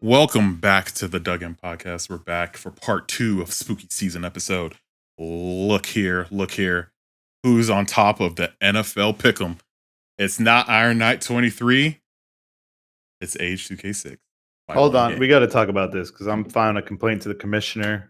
Welcome back to the Dug In Podcast. We're back for part 2 of Spooky Season episode. Look here. Who's on top of the NFL Pick'em? It's not Iron Knight 23. It's Age 2K6. Hold on, we got to talk about this because I'm filing a complaint to the commissioner,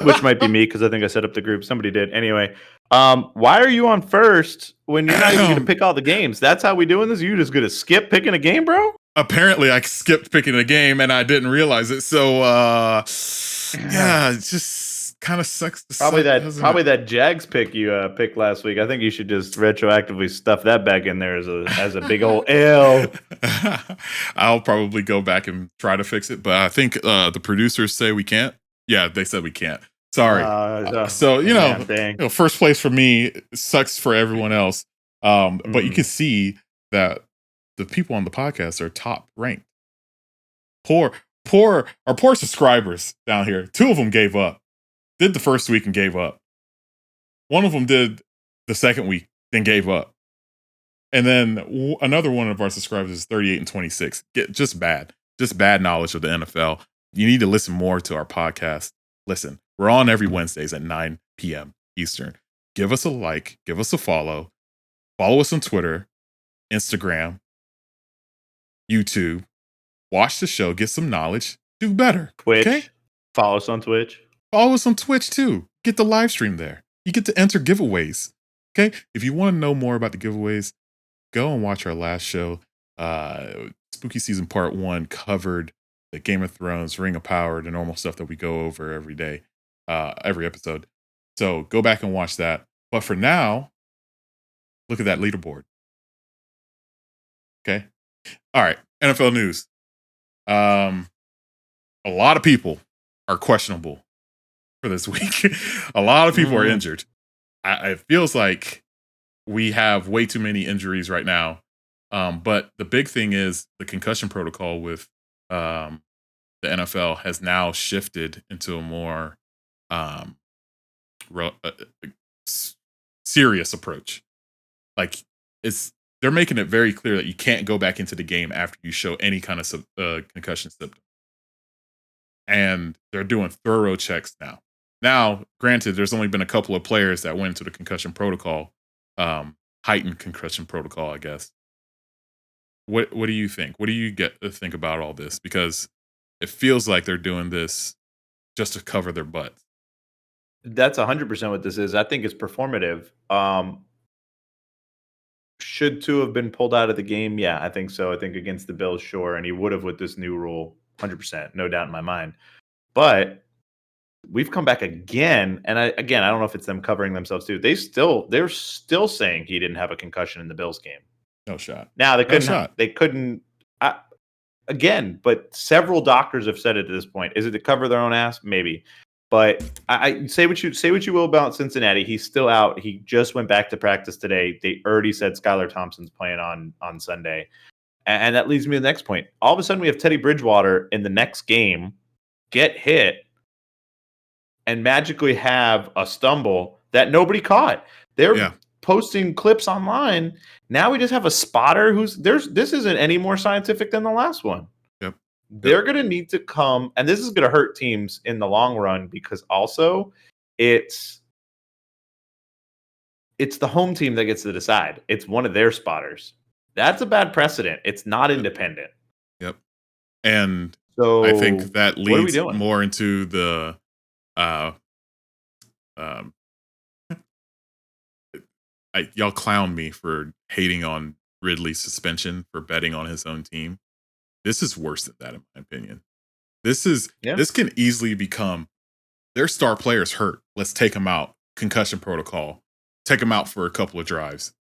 which might be me because I think I set up the group. Somebody did. Anyway, why are you on first when you're not even going to pick all the games? That's how we doing this? You just going to skip picking a game, bro? Apparently, I skipped picking a game and I didn't realize it. So, yeah, it just kind of sucks. Probably that Jags pick you picked last week. I think you should just retroactively stuff that back in there as a big old L. I'll probably go back and try to fix it, but I think the producers say we can't. Yeah, they said we can't. Sorry. So first place for me sucks for everyone else. But you can see that the people on the podcast are top ranked. Our poor subscribers down here. 2 of them gave up. Did the first week and gave up. One of them did the second week, then gave up. And then another one of our subscribers is 38 and 26. Just bad knowledge of the NFL. You need to listen more to our podcast. Listen, we're on every Wednesdays at 9 p.m. Eastern. Give us a like, give us a follow. Follow us on Twitter, Instagram, YouTube. Watch the show, get some knowledge, do better. Twitch. Okay? Follow us on Twitch. Follow us on Twitch too. Get the live stream there. You get to enter giveaways. Okay? If you want to know more about the giveaways, go and watch our last show. Spooky Season Part 1 covered the Game of Thrones, Ring of Power, the normal stuff that we go over every day, every episode. So go back and watch that. But for now, look at that leaderboard. Okay? All right. NFL news. A lot of people are questionable for this week. A lot of people are injured. It feels like we have way too many injuries right now. But the big thing is the concussion protocol with the NFL has now shifted into a more serious approach. Like they're making it very clear that you can't go back into the game after you show any kind of concussion symptom. And they're doing thorough checks now. Now, granted, there's only been a couple of players that went into the concussion protocol, heightened concussion protocol, I guess. What do you think? What do you get to think about all this? Because it feels like they're doing this just to cover their butts. That's 100% what this is. I think it's performative. Should Tua have been pulled out of the game? Yeah, I think so. I think against the Bills, sure. And he would have with this new rule, 100%, no doubt in my mind. But we've come back again. And I don't know if it's them covering themselves too. They're still saying he didn't have a concussion in the Bills game. No shot. Now they couldn't. Again, but several doctors have said it to this point. Is it to cover their own ass? Maybe. But I say what you will about Cincinnati. He's still out. He just went back to practice today. They already said Skylar Thompson's playing on Sunday. And that leads me to the next point. All of a sudden, we have Teddy Bridgewater in the next game get hit and magically have a stumble that nobody caught. They're posting clips online. Now we just have a spotter this isn't any more scientific than the last one. Yep. They're going to need to come, and this is going to hurt teams in the long run because also it's the home team that gets to decide. It's one of their spotters. That's a bad precedent. It's not independent. Yep. And so I think that leads more into the y'all clown me for hating on Ridley's suspension for betting on his own team. This is worse than that, in my opinion. This can easily become their star players hurt. Let's take them out. Concussion protocol. Take them out for a couple of drives.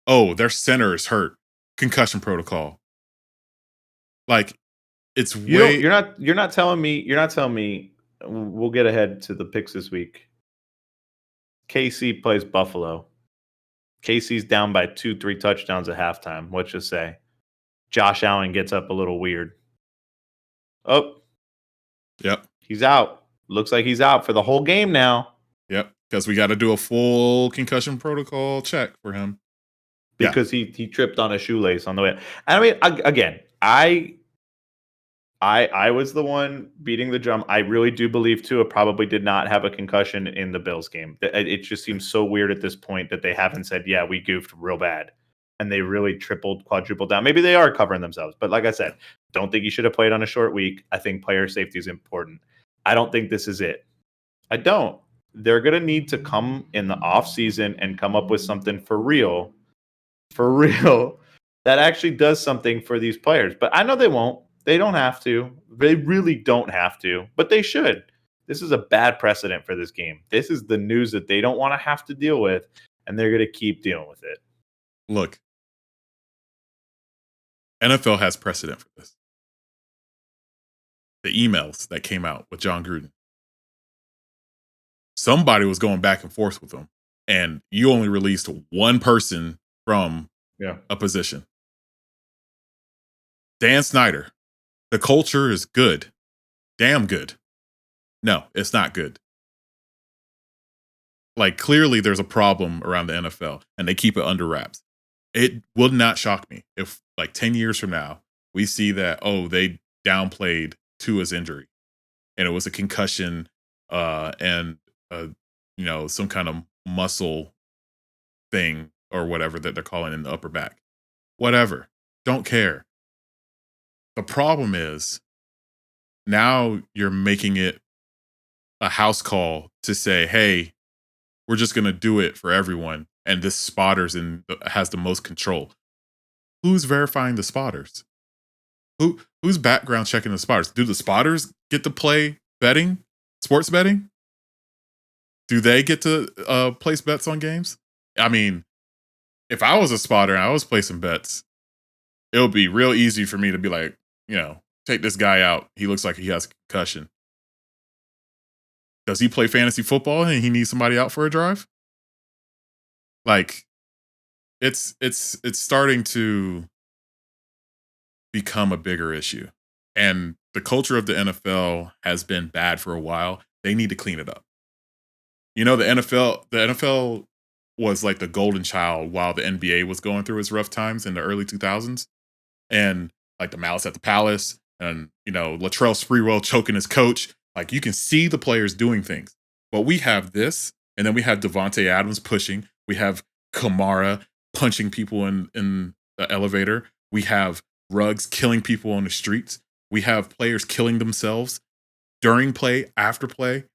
Oh, their center is hurt. Concussion protocol. Like it's you're not telling me we'll get ahead to the picks this week. KC plays Buffalo. KC's down by 2-3 touchdowns at halftime. Let's just say Josh Allen gets up a little weird. Oh, yep. He's out. Looks like he's out for the whole game now. Yep. Because we got to do a full concussion protocol check for him. Because he tripped on a shoelace on the way. I mean, again, I I was the one beating the drum. I really do believe Tua probably did not have a concussion in the Bills game. It just seems so weird at this point that they haven't said, yeah, we goofed real bad. And they really tripled, quadrupled down. Maybe they are covering themselves. But like I said, don't think he should have played on a short week. I think player safety is important. I don't think this is it. I don't. They're going to need to come in the offseason and come up with something for real, that actually does something for these players. But I know they won't. They don't have to. They really don't have to, but they should. This is a bad precedent for this game. This is the news that they don't want to have to deal with, and they're going to keep dealing with it. Look, NFL has precedent for this. The emails that came out with John Gruden. Somebody was going back and forth with them, and you only released one person from a position. Dan Snyder. The culture is good. Damn good. No, it's not good. Like, clearly there's a problem around the NFL, and they keep it under wraps. It would not shock me if, like, 10 years from now, we see that, they downplayed Tua's injury, and it was a concussion and, some kind of muscle thing or whatever that they're calling in the upper back. Whatever. Don't care. The problem is now you're making it a house call to say, hey, we're just going to do it for everyone. And this spotters has the most control. Who's verifying the spotters? Who's background checking the spotters? Do the spotters get to play betting, sports betting? Do they get to place bets on games? I mean, if I was a spotter and I was placing bets, it would be real easy for me to be like, take this guy out. He looks like he has a concussion. Does he play fantasy football and he needs somebody out for a drive? Like, it's starting to become a bigger issue. And the culture of the NFL has been bad for a while. They need to clean it up. The NFL was like the golden child while the NBA was going through its rough times in the early 2000s. And like the Malice at the Palace and, Latrell Sprewell choking his coach. Like, you can see the players doing things. But we have this, and then we have Devontae Adams pushing. We have Kamara punching people in the elevator. We have Ruggs killing people on the streets. We have players killing themselves during play, after play.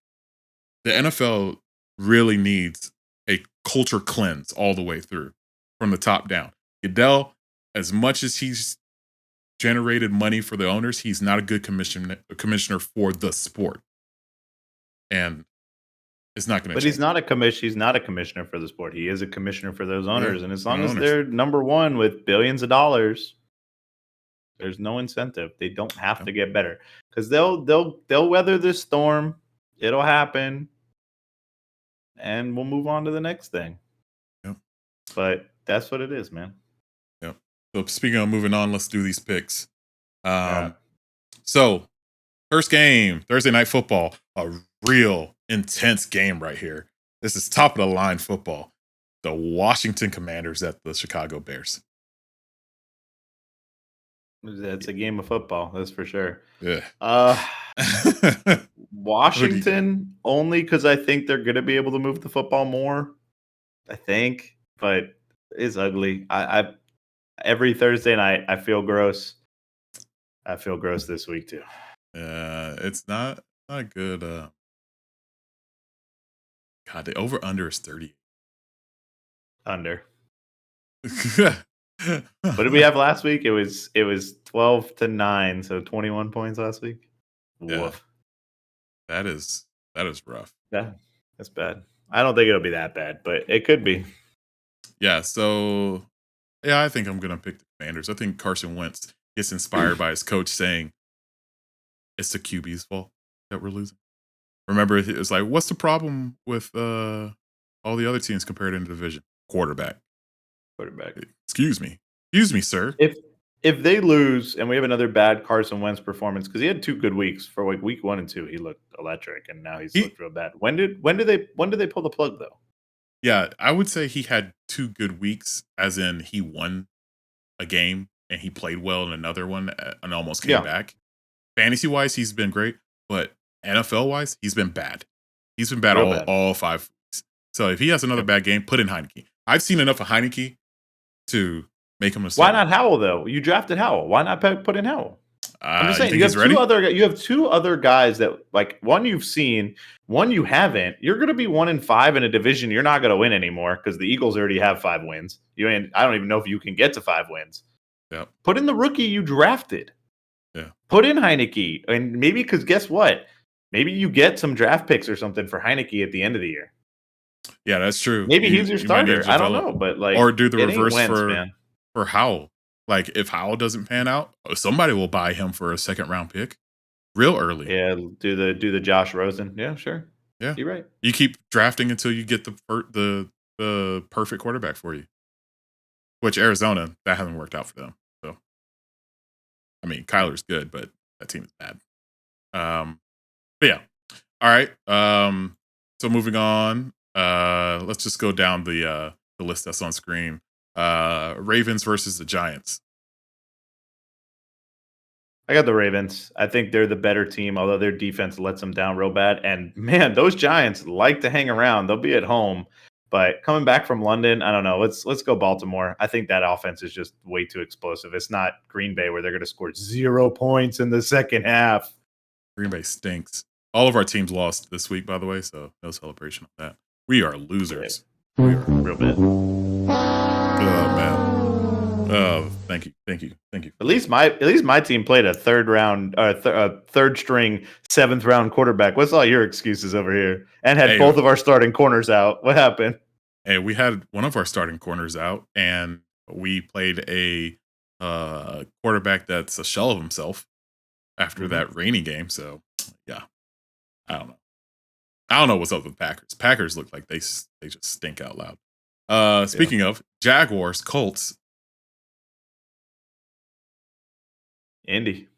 The NFL really needs a culture cleanse all the way through from the top down. Goodell, as much as he's generated money for the owners, he's not a good commissioner for the sport. And it's not going to change. But he's not a commissioner for the sport. He is a commissioner for those owners. And as long as they're number one with billions of dollars, there's no incentive. They don't have to get better because they'll weather this storm. It'll happen. And we'll move on to the next thing. Yep. But that's what it is, man. Yep. So speaking of moving on, let's do these picks. So first game, Thursday Night Football, a real intense game right here. This is top of the line football. The Washington Commanders at the Chicago Bears. That's a game of football, that's for sure. Yeah. Washington, only because I think they're going to be able to move the football more. I think, but it's ugly. I every Thursday night I feel gross. I feel gross this week too. It's not good. God, the over under is 30. Under. What did we have last week? It was 12-9, so 21 points last week. Yeah. Woof. That is rough. Yeah, that's bad. I don't think it'll be that bad, but it could be. Yeah, so I think I'm gonna pick the Commanders. I think Carson Wentz gets inspired by his coach saying it's the QB's fault that we're losing. Remember, it was like, what's the problem with all the other teams compared in the division? Quarterback. Excuse me, sir. If they lose and we have another bad Carson Wentz performance, because he had 2 good weeks for like week 1 and 2, he looked electric, and now he's looked real bad. When did they pull the plug though? Yeah, I would say he had 2 good weeks, as in he won a game and he played well in another one and almost came back. fantasy wise, he's been great, but NFL wise, he's been bad. He's been bad Real bad. all 5 weeks. So if he has another bad game, put in Heineke. I've seen enough of Heineke to make him a Why starter. not Howell though? You drafted Howell. Why not put in Howell? I'm just saying you have two other guys that like one you've seen, one you haven't. You're going to be 1-5 in a division you're not going to win anymore because the Eagles already have 5 wins. I don't even know if you can get to 5 wins. Yeah. Put in the rookie you drafted. Yeah. Put in Heineke, and maybe because guess what? Maybe you get some draft picks or something for Heineke at the end of the year. Yeah, that's true. Maybe he's your starter. I don't know, but like, or do the it ain't reverse Wentz, man. for Howell. Like if Howell doesn't pan out, somebody will buy him for a 2nd round pick, real early. Yeah, do the Josh Rosen. Yeah, sure. Yeah, you're right. You keep drafting until you get the perfect quarterback for you. Which Arizona, that hasn't worked out for them. So, I mean, Kyler's good, but that team is bad. But yeah, all right. So moving on, let's just go down the list that's on screen. Ravens versus the Giants. I got the Ravens. I think they're the better team, although their defense lets them down real bad. And man, those Giants like to hang around. They'll be at home, but coming back from London, I don't know. Let's go Baltimore. I think that offense is just way too explosive. It's not Green Bay where they're going to score 0 points in the second half. Green Bay stinks. All of our teams lost this week, by the way, so no celebration of that. We are losers. Yeah. We are real bad. Oh man. Oh, thank you. At least my team played a third string 7th round quarterback. What's all your excuses over here? And had both of our starting corners out. What happened? Hey, we had one of our starting corners out, and we played a quarterback that's a shell of himself after that rainy game. So yeah, I don't know what's up with Packers. Packers look like they just stink out loud. Speaking of Jaguars, Colts. Indy.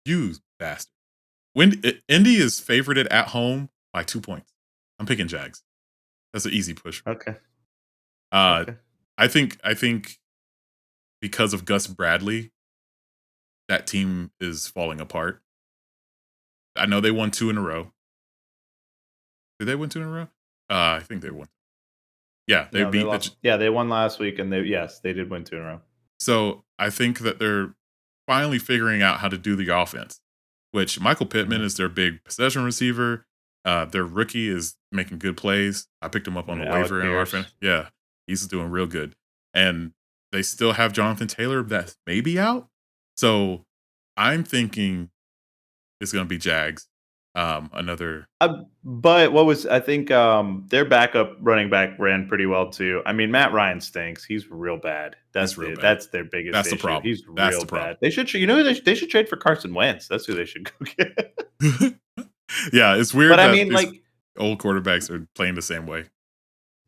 You bastard. Indy is favorited at home by 2 points. I'm picking Jags. That's an easy push. Okay. I think because of Gus Bradley, that team is falling apart. I know they won 2 in a row. Did they win 2 in a row? I think they won. Yeah, they they won last week, and they did win 2 in a row. So I think that they're finally figuring out how to do the offense, which Michael Pittman is their big possession receiver. Their rookie is making good plays. I picked him up on the waiver in our offense. Yeah, he's doing real good. And they still have Jonathan Taylor that's maybe out. So I'm thinking it's going to be Jags. But I think their backup running back ran pretty well too. I mean, Matt Ryan stinks. He's real bad. That's their biggest That's issue. The problem. He's That's real the problem. bad. They should they should trade for Carson Wentz. That's who they should go get. Yeah, it's weird. But I mean, like, old quarterbacks are playing the same way.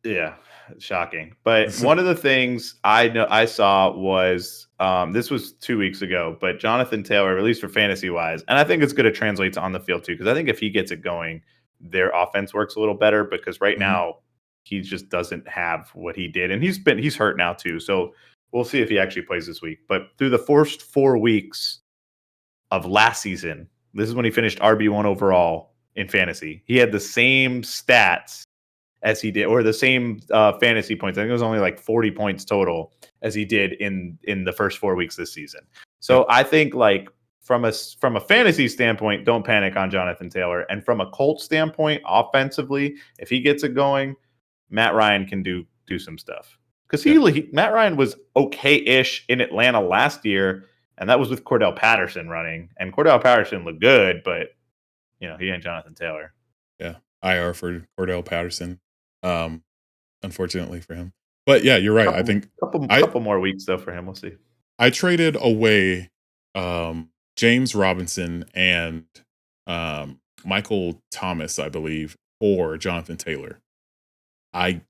Yeah, shocking. But one of the things I saw was this was 2 weeks ago, but Jonathan Taylor, at least for fantasy wise, and I think it's going to translate to on the field too, because I think if he gets it going, their offense works a little better. Because right now he just doesn't have what he did, and he's hurt now too. So we'll see if he actually plays this week. But through the first 4 weeks of last season, this is when he finished RB1 overall in fantasy. He had the same stats as he did, or the same fantasy points. I think it was only like 40 points total as he did in the first 4 weeks this season. So I think, like, from a fantasy standpoint, don't panic on Jonathan Taylor. And from a Colts standpoint, offensively, if he gets it going, Matt Ryan can do some stuff. Because Matt Ryan was okay-ish in Atlanta last year, and that was with Cordell Patterson running. And Cordell Patterson looked good, but he ain't Jonathan Taylor. Yeah, IR for Cordell Patterson. Unfortunately for him, but yeah, you're right. I think couple more weeks though for him. We'll see. I traded away James Robinson and Michael Thomas, I believe, for Jonathan Taylor. I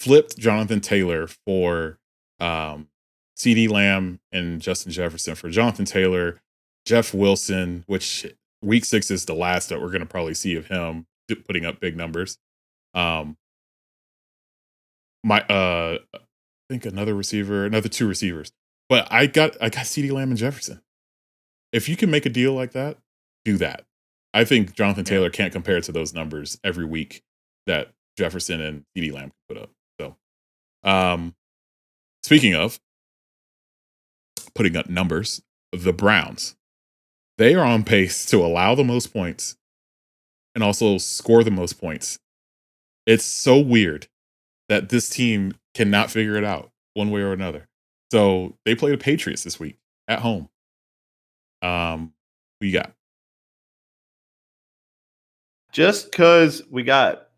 flipped Jonathan Taylor for CeeDee Lamb and Justin Jefferson for Jonathan Taylor, Jeff Wilson, which week 6 is the last that we're going to probably see of him putting up big numbers. I think another 2 receivers, but I got CeeDee Lamb and Jefferson. if you can make a deal like that, do that. I think Jonathan Taylor can't compare to those numbers every week that Jefferson and CeeDee Lamb put up. So, speaking of putting up numbers, the Browns, they are on pace to allow the most points and also score the most points. It's so weird that this team cannot figure it out one way or another. So they play the Patriots this week at home. Who you got? Just because we got,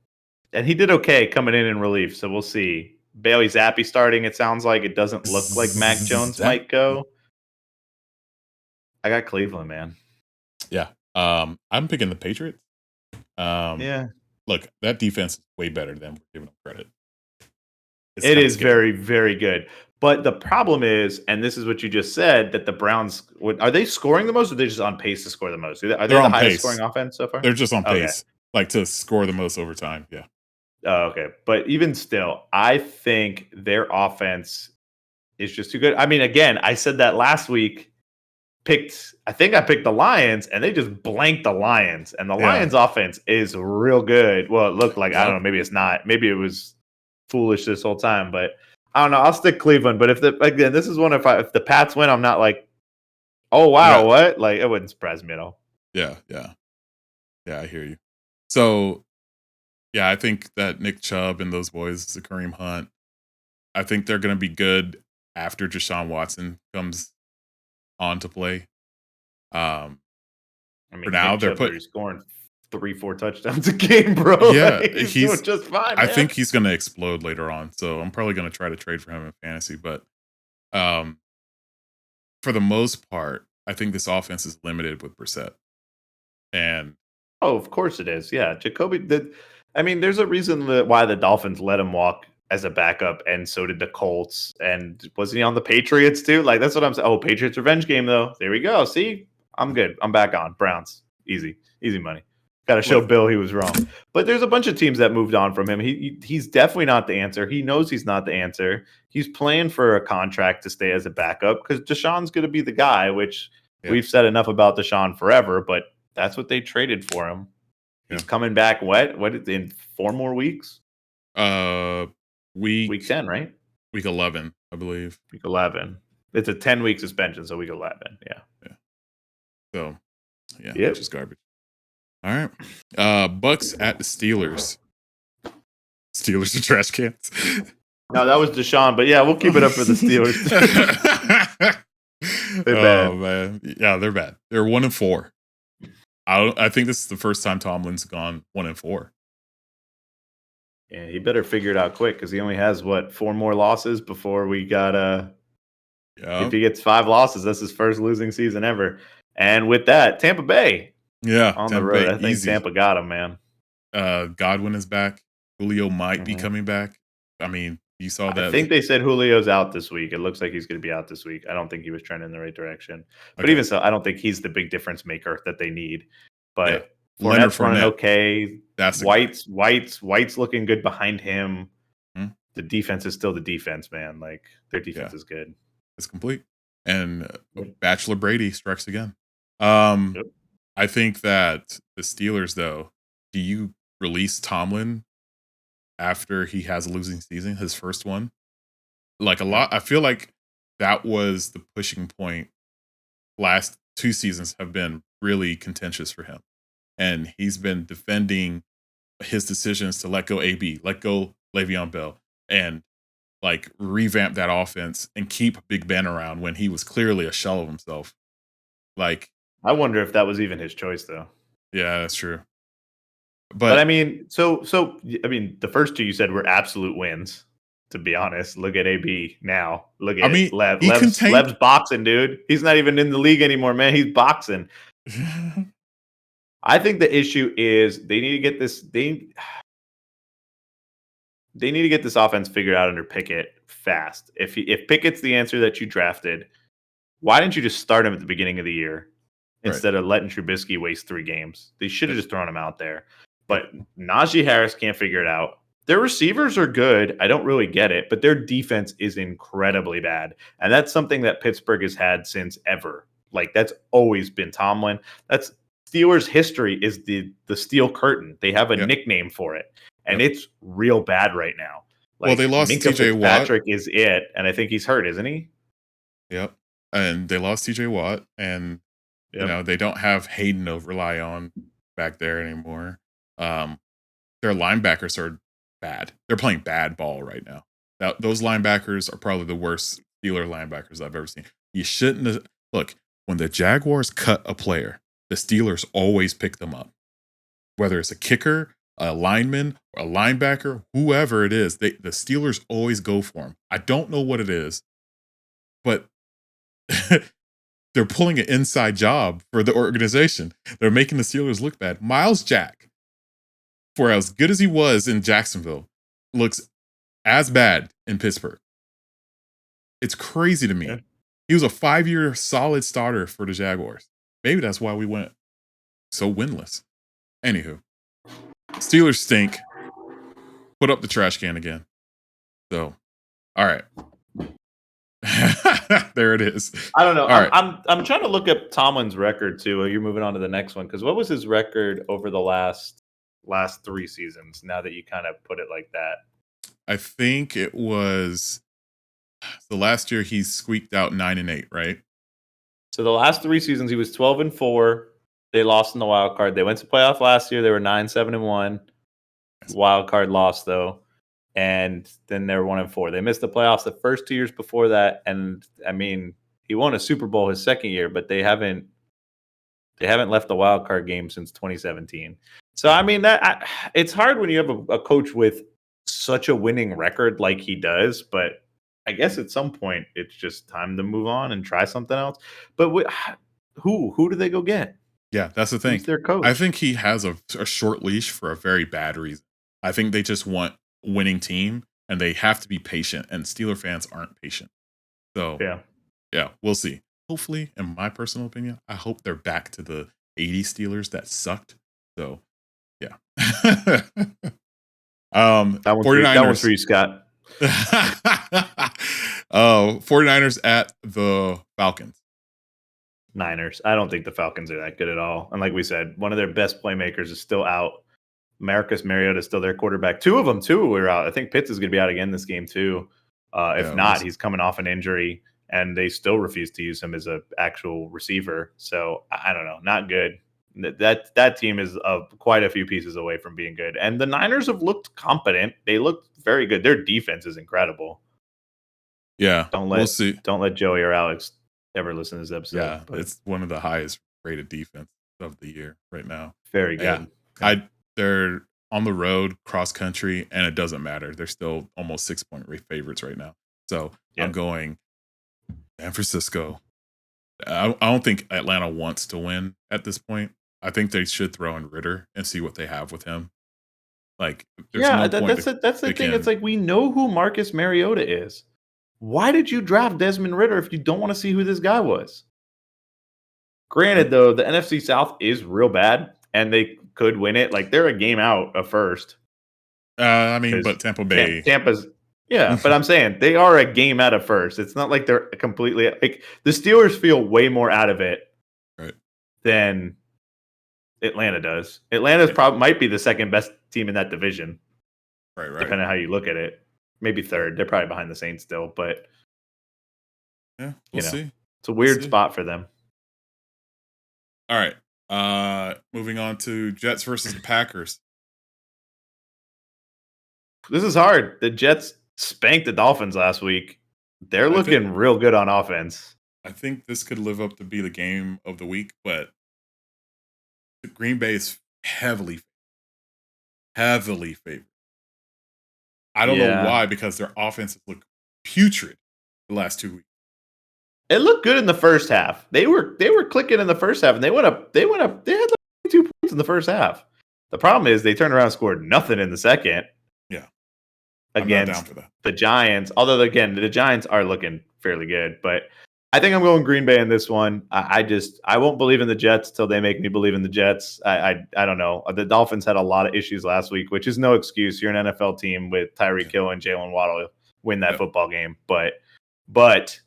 and he did okay coming in relief, so we'll see. Bailey Zappi starting, it sounds like. It doesn't look like Mac Jones might go. I got Cleveland, man. Yeah. I'm picking the Patriots. Look, that defense is way better than we're giving them credit. It is very, very good. But the problem is, and this is what you just said, that the Browns are they scoring the most, or are they just on pace to score the most? Are they the highest scoring offense so far? They're just on pace, like to score the most over time. Yeah. Oh, okay. But even still, I think their offense is just too good. I mean, again, I said that last week. I think I picked the Lions, and they just blanked the Lions. And the Lions offense is real good. Well, it looked like, I don't know, maybe it's not. Maybe it was foolish this whole time, but I don't know. I'll stick Cleveland. But if this is one, if the Pats win, I'm not like, oh wow, what? Like, it wouldn't surprise me at all. Yeah, I hear you. So, yeah, I think that Nick Chubb and those boys, the Kareem Hunt, I think they're going to be good after Deshaun Watson comes on to play. I mean, for now they're scoring 3-4 touchdowns a game, bro. Yeah, like, he's doing just fine. I think he's going to explode later on, so I'm probably going to try to trade for him in fantasy. But for the most part, I think this offense is limited with Brissett. And of course it is. Yeah, Jacoby. I mean, there's a reason why the Dolphins let him walk as a backup, and so did the Colts. And wasn't he on the Patriots too? Like, that's what I'm saying. Oh, Patriots revenge game though. There we go. See, I'm good. I'm back on Browns. Easy money. Got to show Bill he was wrong. But there's a bunch of teams that moved on from him. He's definitely not the answer. He knows he's not the answer. He's playing for a contract to stay as a backup because Deshaun's going to be the guy, which we've said enough about Deshaun forever, but that's what they traded for him. He's coming back what in 4 more weeks? Week 10, right? Week 11, I believe. Week 11. It's a 10-week suspension, so week 11. Yeah. So, which is garbage. All right. Bucks at the Steelers. Steelers are trash cans. No, that was Deshaun, but yeah, we'll keep it up for the Steelers. They're bad. Oh man, yeah, they're bad. They're 1-4. I think this is the first time Tomlin's gone 1-4. Yeah, he better figure it out quick because he only has 4 more losses before we got if he gets 5 losses, that's his first losing season ever. And with that, Tampa Bay. Yeah, on the road. I think easy. Tampa got him, man. Godwin is back. Julio might be coming back. I mean, you saw that. I think they said Julio's out this week. It looks like he's going to be out this week. I don't think he was trending in the right direction. But even so, I don't think he's the big difference maker that they need. But Fournette's running okay. That's White's looking good behind him. The defense is still the defense, man. Like, their defense is good. It's complete. And Bachelor Brady strikes again. I think that the Steelers, though, do you release Tomlin after he has a losing season, his first one? Like, a lot, I feel like that was the pushing point. Last 2 seasons have been really contentious for him. And he's been defending his decisions to let go AB, let go Le'Veon Bell, and like revamp that offense and keep Big Ben around when he was clearly a shell of himself. Like, I wonder if that was even his choice, though. Yeah, that's true. But I mean, so I mean, the first 2 you said were absolute wins. To be honest, look at AB now. Look at Lev's boxing, dude. He's not even in the league anymore, man. He's boxing. I think the issue is they need to get this. They need to get this offense figured out under Pickett fast. If Pickett's the answer that you drafted, why didn't you just start him at the beginning of the year? Instead of letting Trubisky waste 3 games. They should have just thrown him out there. But Najee Harris can't figure it out. Their receivers are good. I don't really get it, but their defense is incredibly bad. And that's something that Pittsburgh has had since ever. Like that's always been Tomlin. That's Steelers history is the steel curtain. They have a nickname for it, and it's real bad right now. Like, well, they lost Minkah TJ Watt. Fitzpatrick is it, and I think he's hurt, isn't he? Yep. And they lost TJ Watt, and you know they don't have Hayden to rely on back there anymore. Their linebackers are bad. They're playing bad ball right now. Those linebackers are probably the worst Steeler linebackers I've ever seen. You shouldn't have, look, when the Jaguars cut a player, the Steelers always pick them up. Whether it's a kicker, a lineman, a linebacker, whoever it is, the Steelers always go for them. I don't know what it is, but they're pulling an inside job for the organization. They're making the Steelers look bad. Miles Jack, for as good as he was in Jacksonville, looks as bad in Pittsburgh. It's crazy to me. Yeah. He was a 5-year solid starter for the Jaguars. Maybe that's why we went so winless. Anywho, Steelers stink. Put up the trash can again. So, all right. There it is. I don't know. I'm trying to look up Tomlin's record too. You're moving on to the next one because what was his record over the last 3 seasons? Now that you kind of put it like that, I think it was the last year he squeaked out 9-8, right? So the last 3 seasons he was 12-4. They lost in the wild card. They went to playoff last year. They were 9-7-1. Wild card loss though, and then they were 1-4. They missed the playoffs the first 2 years before that, and I mean he won a Super Bowl his second year, but they haven't left the wild card game since 2017. So I mean it's hard when you have a coach with such a winning record like he does, but I guess at some point it's just time to move on and try something else. But who do they go get? Yeah, that's the thing. Who's their coach? I think he has a short leash for a very bad reason. I think they just want a winning team, and they have to be patient, and Steeler fans aren't patient. So, yeah, we'll see. Hopefully, in my personal opinion, I hope they're back to the 80 Steelers that sucked. So, yeah. That one's for you, Scott. 49ers at the Falcons. Niners. I don't think the Falcons are that good at all. And like we said, one of their best playmakers is still out. Marcus Mariota is still their quarterback. 2 of them, too, are out. I think Pitts is going to be out again this game, too. If not, he's coming off an injury, and they still refuse to use him as an actual receiver. So, I don't know. Not good. That team is quite a few pieces away from being good. And the Niners have looked competent. They look very good. Their defense is incredible. Yeah, we'll see. Don't let Joey or Alex ever listen to this episode. Yeah, it's one of the highest rated defense of the year right now. Very good. Yeah. They're on the road, cross country, and it doesn't matter. They're still almost 6-point favorites right now. So I'm going San Francisco. I don't think Atlanta wants to win at this point. I think they should throw in Ritter and see what they have with him. Like, that's the thing. It's like we know who Marcus Mariota is. Why did you draft Desmond Ritter if you don't want to see who this guy was? Granted, though, the NFC South is real bad, and they could win it. Like, they're a game out of first. But Tampa Bay. Tampa's, but I'm saying they are a game out of first. It's not like they're completely like the Steelers feel way more out of it than Atlanta does. Atlanta's might be the second best team in that division. Right. Depending on how you look at it. Maybe third. They're probably behind the Saints still, but we'll see. It's a weird spot for them. All right. Moving on to Jets versus the Packers. This is hard. The Jets spanked the Dolphins last week. They're looking real good on offense. I think this could live up to be the game of the week, but the Green Bay is heavily favored. I don't know why, because their offense looked putrid the last 2 weeks. It looked good in the first half. They were clicking in the first half, and they went up. They had like 2 points in the first half. The problem is they turned around and scored nothing in the second. Yeah, against the Giants. Although again, the Giants are looking fairly good, but I think I'm going Green Bay in this one. I won't believe in the Jets till they make me believe in the Jets. I don't know. The Dolphins had a lot of issues last week, which is no excuse. You're an NFL team with Tyreek Hill and Jalen Waddle win that football game, but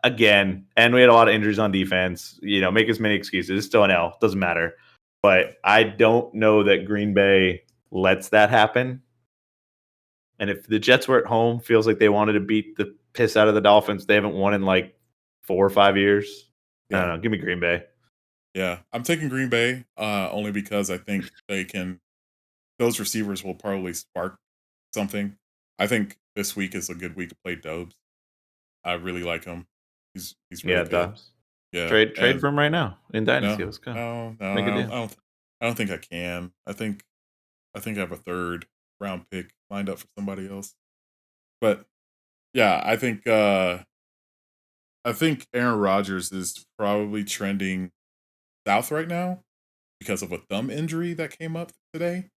again, and we had a lot of injuries on defense. Make as many excuses. It's still an L. Doesn't matter. But I don't know that Green Bay lets that happen. And if the Jets were at home, feels like they wanted to beat the piss out of the Dolphins. They haven't won in like 4 or 5 years. I don't know. Give me Green Bay. Yeah, I'm taking Green Bay only because I think those receivers will probably spark something. I think this week is a good week to play Dobbs. I really like him. He's really good. Dobbs. Yeah, trade for him right now in Dynasty. Let's go. No, Make a deal. I don't think I can. I think I have a 3rd round pick lined up for somebody else. But yeah, I think Aaron Rodgers is probably trending south right now because of a thumb injury that came up today.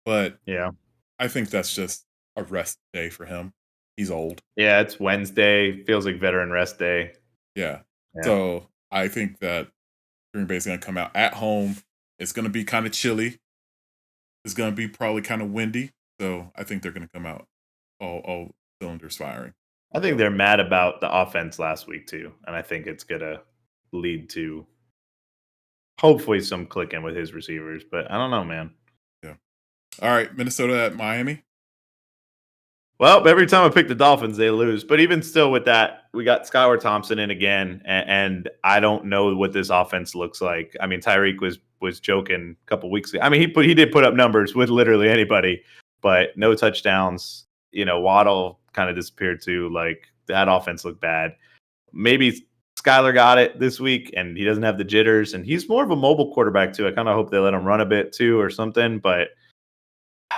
But yeah, I think that's just a rest day for him. He's old. Yeah, it's Wednesday. Feels like veteran rest day. Yeah. So I think that Green Bay is going to come out at home. It's going to be kind of chilly. It's going to be probably kind of windy. So I think they're going to come out all cylinders firing. I think they're mad about the offense last week too. And I think it's going to lead to hopefully some clicking with his receivers. But I don't know, man. Yeah. All right. Minnesota at Miami. Well, every time I pick the Dolphins, they lose. But even still with that, we got Skylar Thompson in again. And I don't know what this offense looks like. I mean, Tyreek was joking a couple weeks ago. I mean, he did put up numbers with literally anybody, but no touchdowns. Waddle kind of disappeared too. Like, that offense looked bad. Maybe Skylar got it this week, and he doesn't have the jitters. And he's more of a mobile quarterback too. I kind of hope they let him run a bit too or something. But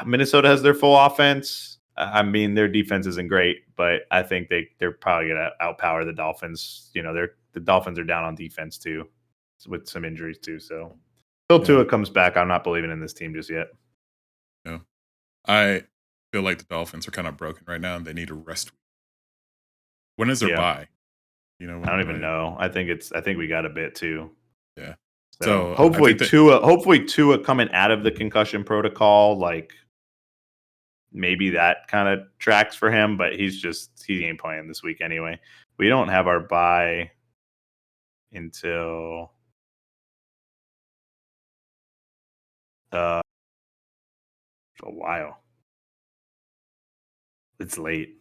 Minnesota has their full offense. I mean, their defense isn't great, but I think they're probably going to outpower the Dolphins. The Dolphins are down on defense too, with some injuries too. So until Tua comes back, I'm not believing in this team just yet. Yeah, I feel like the Dolphins are kind of broken right now, and they need a rest. When is their bye? I don't even know. I think we got a bit too. Yeah. So hopefully Tua coming out of the concussion protocol, like, maybe that kind of tracks for him, but he ain't playing this week anyway. We don't have our bye until a while. It's late.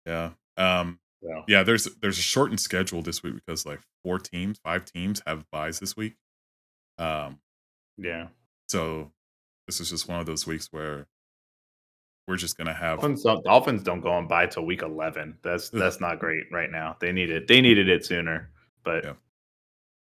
Yeah. Yeah, there's a shortened schedule this week because like 5 teams have byes this week. Yeah. So this is just one of those weeks where we're just gonna have Dolphins don't go on bye till week 11. That's not great right now. They needed it sooner. But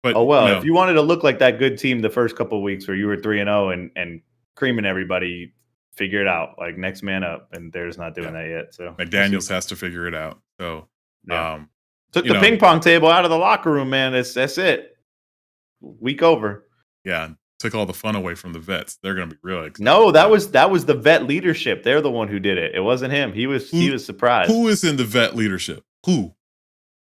But if you wanted to look like that good team the first couple of weeks where you were 3-0 and creaming everybody, figure it out. Like, next man up, and they're just not doing that yet. So McDaniels has to figure it out. So took the ping pong table out of the locker room, man. That's it. Week over. Yeah. Took all the fun away from the vets. They're going to be really excited. No, that was the vet leadership. They're the one who did it. It wasn't him. He was surprised. Who is in the vet leadership? Who?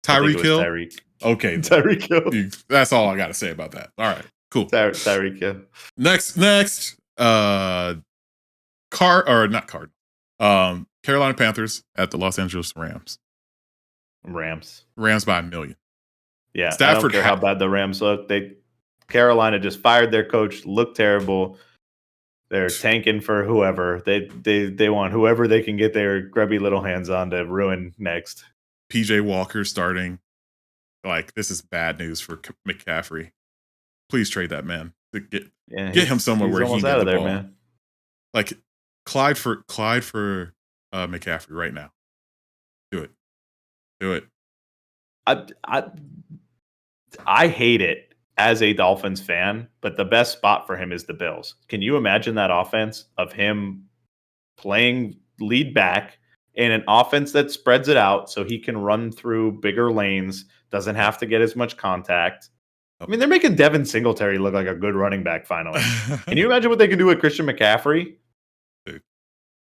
Tyreek Hill? Tyreek. Okay. Tyreek Hill. That's all I got to say about that. All right. Cool. Tyreek Hill. Next Carolina Panthers at the Los Angeles Rams. Rams by 1 million. Yeah. Stafford, I don't care how bad the Rams look. Carolina just fired their coach, looked terrible. They're tanking for whoever. They want whoever they can get their grubby little hands on to ruin next. PJ Walker starting. Like, this is bad news for McCaffrey. Please trade that man. Get him somewhere where he can get the ball. Man. Like, Clyde for McCaffrey right now. Do it. I hate it as a Dolphins fan, but the best spot for him is the Bills. Can you imagine that offense of him playing lead back in an offense that spreads it out so he can run through bigger lanes, doesn't have to get as much contact? I mean, they're making Devin Singletary look like a good running back finally. Can you imagine what they can do with Christian McCaffrey? Dude,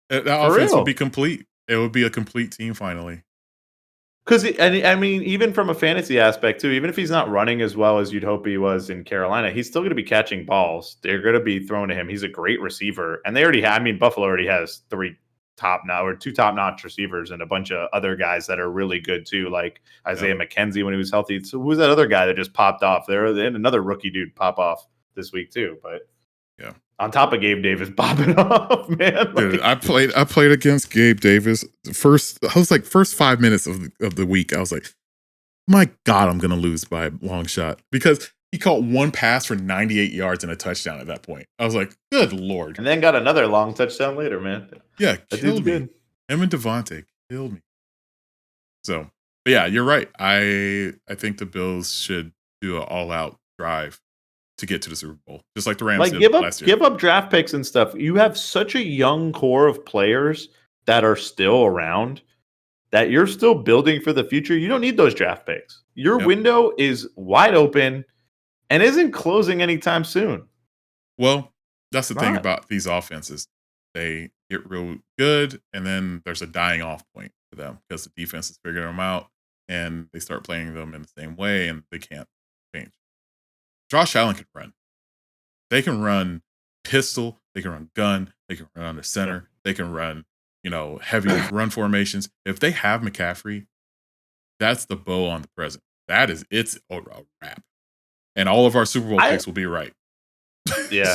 that offense would be complete. It would be a complete team finally. Because, I mean, even from a fantasy aspect, too, even if he's not running as well as you'd hope he was in Carolina, he's still going to be catching balls. They're going to be thrown to him. He's a great receiver. And Buffalo already has 3 top-notch receivers and a bunch of other guys that are really good too, like Isaiah McKenzie when he was healthy. So who's that other guy that just popped off? They had another rookie dude pop off this week too, but yeah. On top of Gabe Davis popping off, man. Dude, I played against Gabe Davis. First 5 minutes of the week, I was like, my God, I'm gonna lose by a long shot because he caught one pass for 98 yards and a touchdown at that point. I was like, good Lord. And then got another long touchdown later, man. Yeah, killed me. Good. Him and Devontae killed me. So, but yeah, you're right. I think the Bills should do an all-out drive to get to the Super Bowl, just like the Rams did last year. Give up draft picks and stuff. You have such a young core of players that are still around that you're still building for the future. You don't need those draft picks. Your window is wide open and isn't closing anytime soon. Well, that's the thing about these offenses. They get real good, and then there's a dying off point for them because the defense is figuring them out, and they start playing them in the same way, and they can't change. Josh Allen can run. They can run pistol. They can run gun. They can run under center. They can run, heavy run formations. If they have McCaffrey, that's the bow on the present. It's a wrap. And all of our Super Bowl picks will be right. Yeah,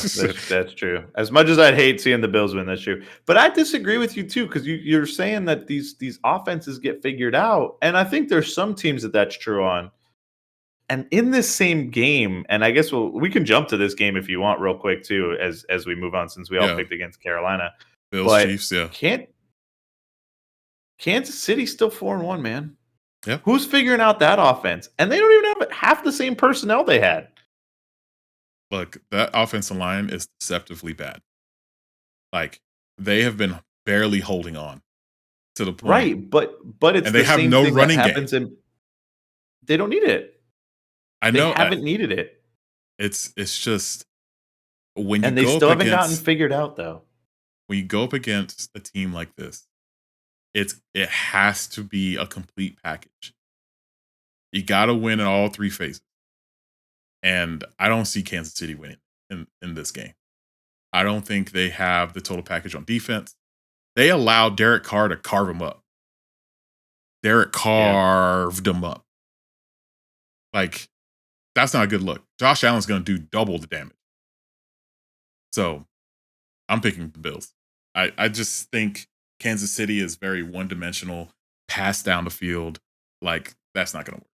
that's true. As much as I'd hate seeing the Bills win, that's true. But I disagree with you too, because you're saying that these offenses get figured out, and I think there's some teams that's true on. And in this same game, and I guess we can jump to this game if you want, real quick too, as we move on, since we all picked against Carolina. Bills, Chiefs, yeah. Kansas City still 4-1, man. Yeah. Who's figuring out that offense? And they don't even have half the same personnel they had. Look, that offensive line is deceptively bad. Like, they have been barely holding on to the point. Right, but it's and they have no running game. They don't need it. I know. They haven't needed it. It's just when you and they go still up haven't gotten figured out though. When you go up against a team like this, it has to be a complete package. You got to win in all three phases. And I don't see Kansas City winning in this game. I don't think they have the total package on defense. They allowed Derek Carr to carve him up. Derek carved him up. Like, that's not a good look. Josh Allen's going to do double the damage. So, I'm picking the Bills. I just think Kansas City is very one-dimensional, pass down the field. Like, that's not going to work.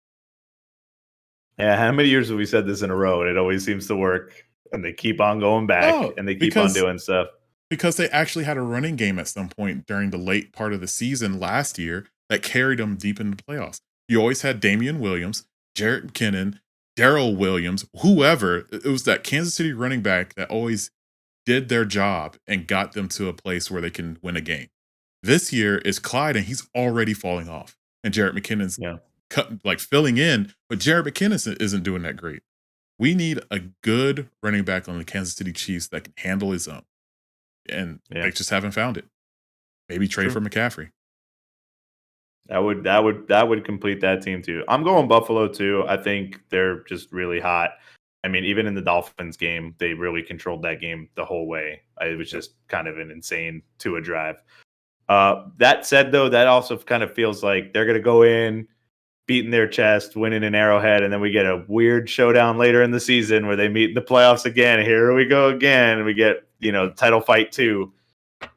Yeah, how many years have we said this in a row? And it always seems to work. And they keep on going back, and they keep on doing stuff. Because they actually had a running game at some point during the late part of the season last year that carried them deep into the playoffs. You always had Damian Williams, Jarrett McKinnon, Darrell Williams, whoever. It was that Kansas City running back that always did their job and got them to a place where they can win a game. This year is Clyde, and he's already falling off. And Jarrett McKinnon's filling in, but Jarrett McKinnon isn't doing that great. We need a good running back on the Kansas City Chiefs that can handle his own. And they just haven't found it. Maybe trade for McCaffrey. That would complete that team too. I'm going Buffalo too. I think they're just really hot. I mean, even in the Dolphins game, they really controlled that game the whole way. It was just kind of an insane Tua drive. That said, though, that also kind of feels like they're going to go in, beating their chest, winning an Arrowhead, and then we get a weird showdown later in the season where they meet in the playoffs again. Here we go again, and we get title fight 2.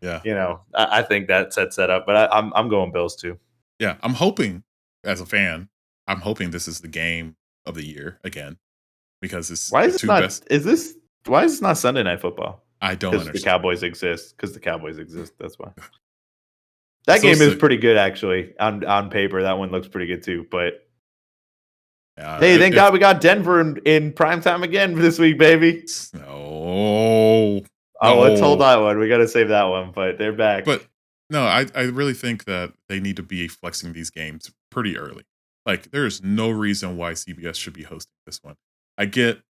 Yeah, I think that sets that up, but I'm going Bills too. Yeah, I'm hoping, as a fan, this is the game of the year again, because it's why is this not Sunday Night Football? I don't understand. The Cowboys exist. Because the Cowboys exist. That's why. That game is pretty good, actually. On paper, that one looks pretty good too. But hey, thank God we got Denver in primetime again this week, baby. No. Let's hold that one. We got to save that one, but they're back. But no, I really think that they need to be flexing these games pretty early. Like, there's no reason why CBS should be hosting this one. I get,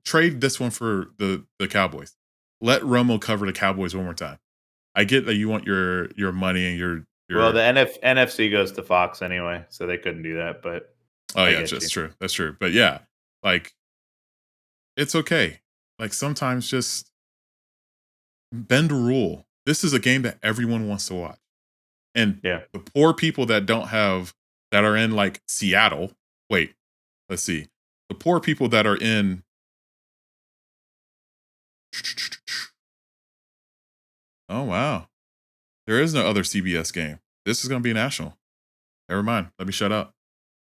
trade this one for the Cowboys. Let Romo cover the Cowboys one more time. I get that you want your money and your well, the NFC goes to Fox anyway, so they couldn't do that. But that's true. That's true. But yeah, it's okay. Sometimes just bend a rule. this is a game that everyone wants to watch. And Yeah. the poor people that are in like Seattle. Wait, let's see. The poor people that are in. Oh, wow. There is no other CBS game. This is going to be national. Never mind. Let me shut up.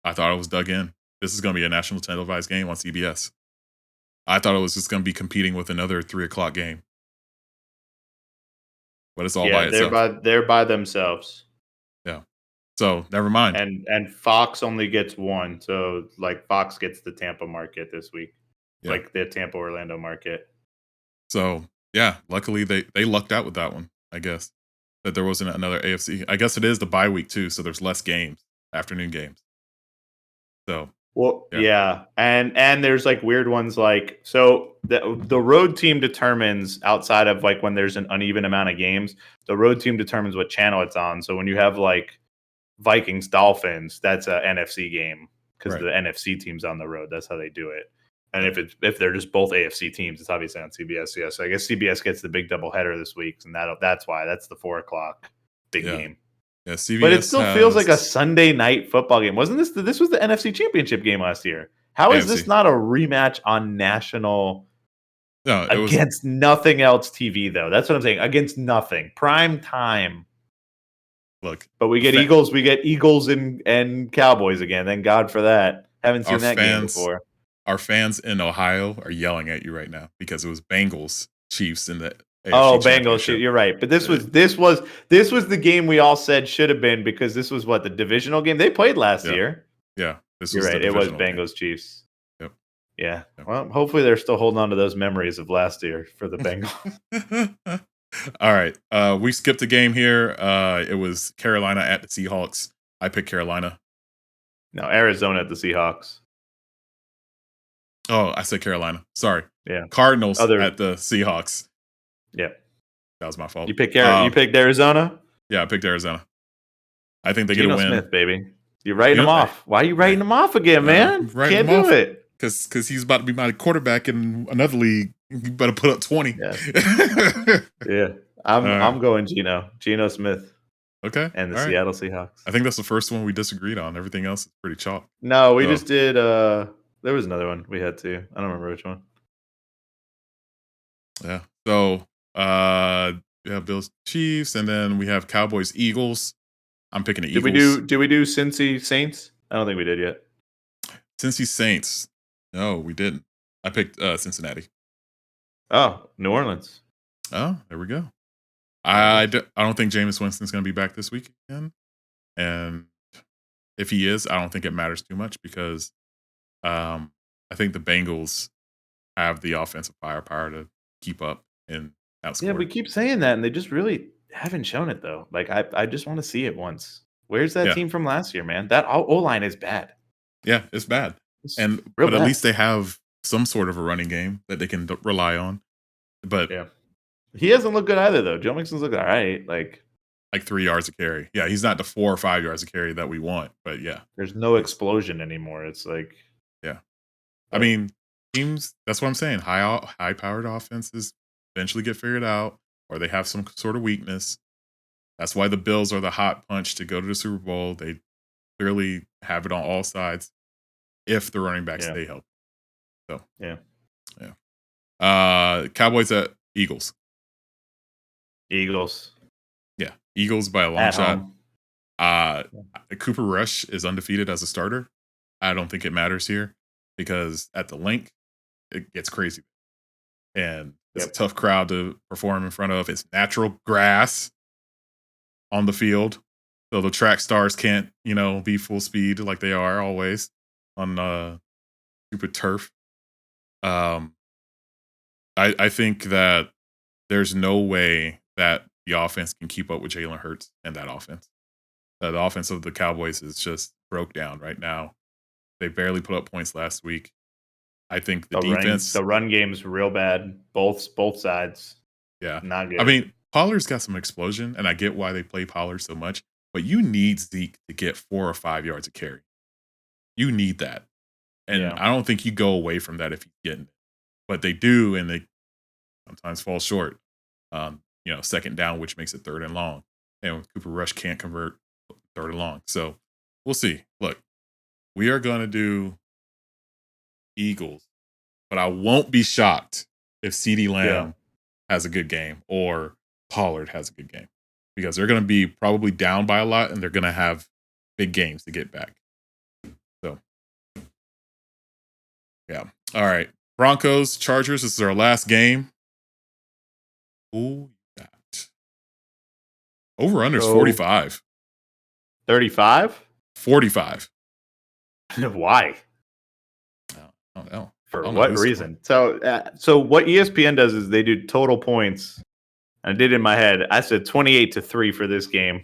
I thought I was dug in. This is going to be a national televised game on CBS. I thought it was just going to be competing with another 3:00 game. But it's all by itself. They're by themselves. Yeah. So never mind. And Fox only gets one. So like Fox gets the Tampa market this week. Yeah. Like the Tampa Orlando market. So yeah, luckily they lucked out with that one, I guess. That there wasn't another AFC. I guess it is the bye week too, so there's less games, afternoon games. So well, yeah. And there's like weird ones like so the road team determines outside of like when there's an uneven amount of games, the road team determines what channel it's on. So when you have like Vikings Dolphins, that's a NFC game because the NFC team's on the road. That's how they do it. And if they're just both AFC teams, it's obviously on CBS. Yeah, so I guess CBS gets the big doubleheader this week, and that's why that's the 4:00 big game. Yeah, CBS, but it still feels like a Sunday night football game. Wasn't this? This was the NFC Championship game last year. How is this not a rematch on national? No, against nothing else TV though. That's what I'm saying. Against nothing, prime time. Look, but we get Eagles. We get Eagles and Cowboys again. Thank God for that. Haven't seen that game before. Our fans in Ohio are yelling at you right now because it was Bengals Chiefs in the AFC Bengals. You're right, but this was the game we all said should have been because this was what the divisional game they played last year. Yeah, you're right. It was Bengals Chiefs. Yep. Yeah. Well, hopefully they're still holding on to those memories of last year for the Bengals. All right. We skipped a game here. It was Carolina at the Seahawks. I picked Carolina. No, Arizona at the Seahawks. Oh, I said Carolina. Sorry. Yeah. Cardinals at the Seahawks. Yeah. That was my fault. You picked Arizona? Yeah, I picked Arizona. I think they Geno get a win. Smith, baby. You're writing him off. Why are you writing him off again, man? Can't do it. Because he's about to be my quarterback in another league. You better put up 20. Yeah. I'm going Geno Smith. Okay. And the Seattle Seahawks. I think that's the first one we disagreed on. Everything else is pretty chalk. No, we just did there was another one we had to. I don't remember which one. Yeah. So we have Bills Chiefs, and then we have Cowboys Eagles. I'm picking the Eagles. Did we do Cincy Saints? I don't think we did yet. Cincy Saints. No, we didn't. I picked Cincinnati. Oh, New Orleans. Oh, there we go. I don't think Jameis Winston's going to be back this week again. And if he is, I don't think it matters too much because I think the Bengals have the offensive firepower to keep up and outscore. Yeah, we keep saying that, and they just really haven't shown it, though. Like, I just want to see it once. Where's that team from last year, man? That O-line is bad. Yeah, it's bad. But at least they have some sort of a running game that they can rely on. But yeah. He hasn't looked good either, though. Joe Mixon's looked all right. Like 3 yards a carry. Yeah, he's not the 4 or 5 yards a carry that we want. But yeah. There's no explosion anymore. It's like. Yeah. I mean, teams, that's what I'm saying. High-powered offenses eventually get figured out, or they have some sort of weakness. That's why the Bills are the hot punch to go to the Super Bowl. They clearly have it on all sides if the running backs stay healthy. So yeah. Cowboys at Eagles. Eagles. Yeah, Eagles by a long shot. Cooper Rush is undefeated as a starter. I don't think it matters here because at the link, it gets crazy. And it's a tough crowd to perform in front of. It's natural grass on the field. So the track stars can't, be full speed like they are always on stupid turf. I think that there's no way that the offense can keep up with Jalen Hurts and that offense. The offense of the Cowboys is just broke down right now. They barely put up points last week. I think the defense, the run game's real bad. Both sides. Yeah, not good. I mean, Pollard's got some explosion, and I get why they play Pollard so much. But you need Zeke to get 4 or 5 yards of carry. You need that, and I don't think you go away from that if he's getting it. But they do, and they sometimes fall short. second down, which makes it 3rd and long. And Cooper Rush can't convert 3rd and long. So we'll see. Look, we are going to do Eagles, but I won't be shocked if CeeDee Lamb has a good game or Pollard has a good game, because they're going to be probably down by a lot and they're going to have big games to get back. So, yeah. All right. Broncos, Chargers. This is our last game. Who got? Over under is 45. 35? 45. Why? I don't know. For what reason? So what ESPN does is they do total points. I did in my head. I said 28-3 for this game,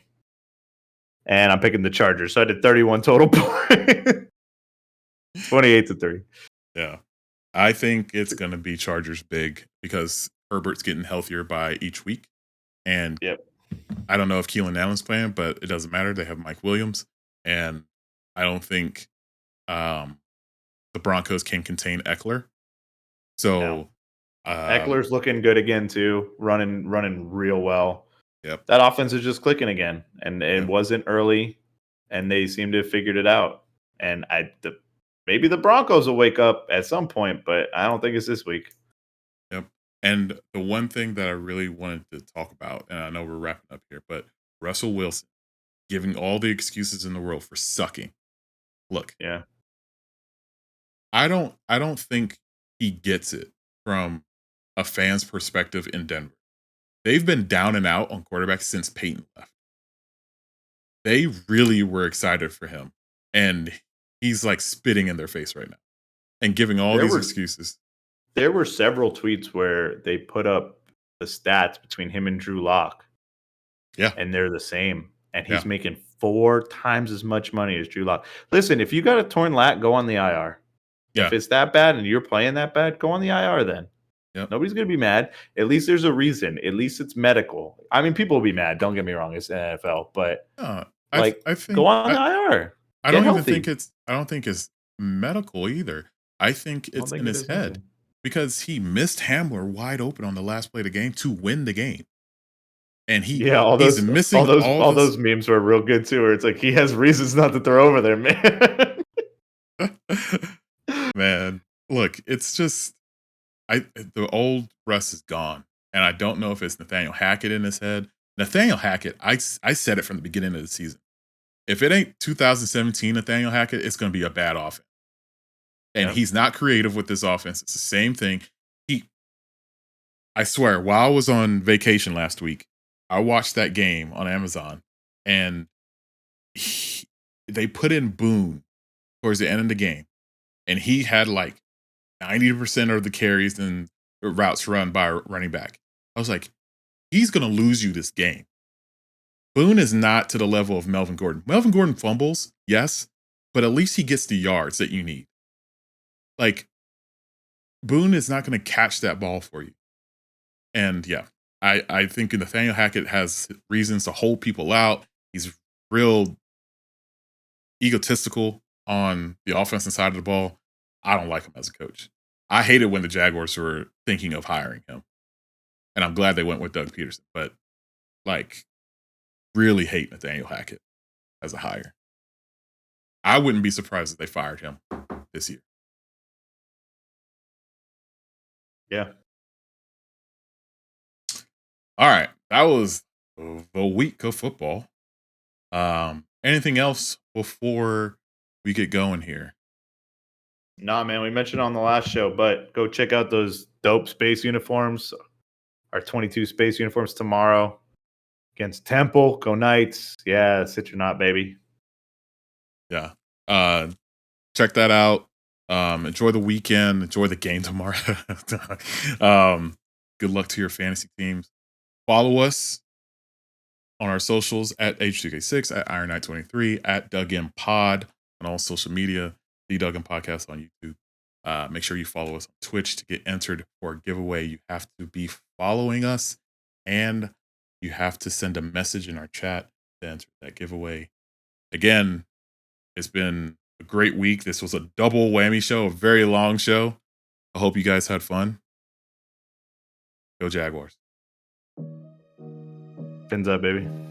and I'm picking the Chargers. So I did 31 total points. 28-3. Yeah, I think it's going to be Chargers big because Herbert's getting healthier by each week, and I don't know if Keelan Allen's playing, but it doesn't matter. They have Mike Williams, and I don't think the Broncos can contain Eckler. So Eckler's looking good again too, running real well. Yep. That offense is just clicking again, and it wasn't early, and they seem to have figured it out. And maybe the Broncos will wake up at some point, but I don't think it's this week. Yep. And the one thing that I really wanted to talk about, and I know we're wrapping up here, but Russell Wilson giving all the excuses in the world for sucking. Look, I don't think he gets it from a fan's perspective in Denver. They've been down and out on quarterbacks since Peyton left. They really were excited for him, and he's like spitting in their face right now and giving all these excuses. There were several tweets where they put up the stats between him and Drew Lock. Yeah. And they're the same. And he's making 4 times as much money as Drew Lock. Listen, if you got a torn lat, go on the IR. Yeah. If it's that bad and you're playing that bad, go on the IR then. Yep. Nobody's going to be mad. At least there's a reason. At least it's medical. I mean, people will be mad. Don't get me wrong. It's NFL. But I think, go on the IR. I don't think it's medical either. I think it's in his head because he missed Hamler wide open on the last play of the game to win the game. And he's missing all those memes were real good too, where it's like he has reasons not to throw over there, man. Man, look, it's just the old Russ is gone, and I don't know if it's Nathaniel Hackett in his head. Nathaniel Hackett, I said it from the beginning of the season. If it ain't 2017 Nathaniel Hackett, it's going to be a bad offense. And he's not creative with this offense. It's the same thing. I swear, while I was on vacation last week, I watched that game on Amazon, and they put in Boone towards the end of the game, and he had like 90% of the carries and routes run by a running back. I was like, he's going to lose you this game. Boone is not to the level of Melvin Gordon. Melvin Gordon fumbles, yes, but at least he gets the yards that you need. Like, Boone is not going to catch that ball for you. And I think Nathaniel Hackett has reasons to hold people out. He's real egotistical on the offensive side of the ball. I don't like him as a coach. I hated when the Jaguars were thinking of hiring him. And I'm glad they went with Doug Peterson. But, really hate Nathaniel Hackett as a hire. I wouldn't be surprised if they fired him this year. Yeah. All right. That was the week of football. Anything else before we get going here? Nah, man, we mentioned on the last show, but go check out those dope space uniforms. Our 22 space uniforms tomorrow against Temple. Go Knights. Yeah, sit your knot, baby. Yeah. Check that out. Enjoy the weekend. Enjoy the game tomorrow. Good luck to your fantasy teams. Follow us on our socials at H2K6, at Iron Knight 23, at Doug M Pod on all social media, the Doug M Podcast on YouTube. Make sure you follow us on Twitch to get entered for a giveaway. You have to be following us, and you have to send a message in our chat to enter that giveaway. Again, it's been a great week. This was a double whammy show, a very long show. I hope you guys had fun. Go Jaguars. Fins up, baby.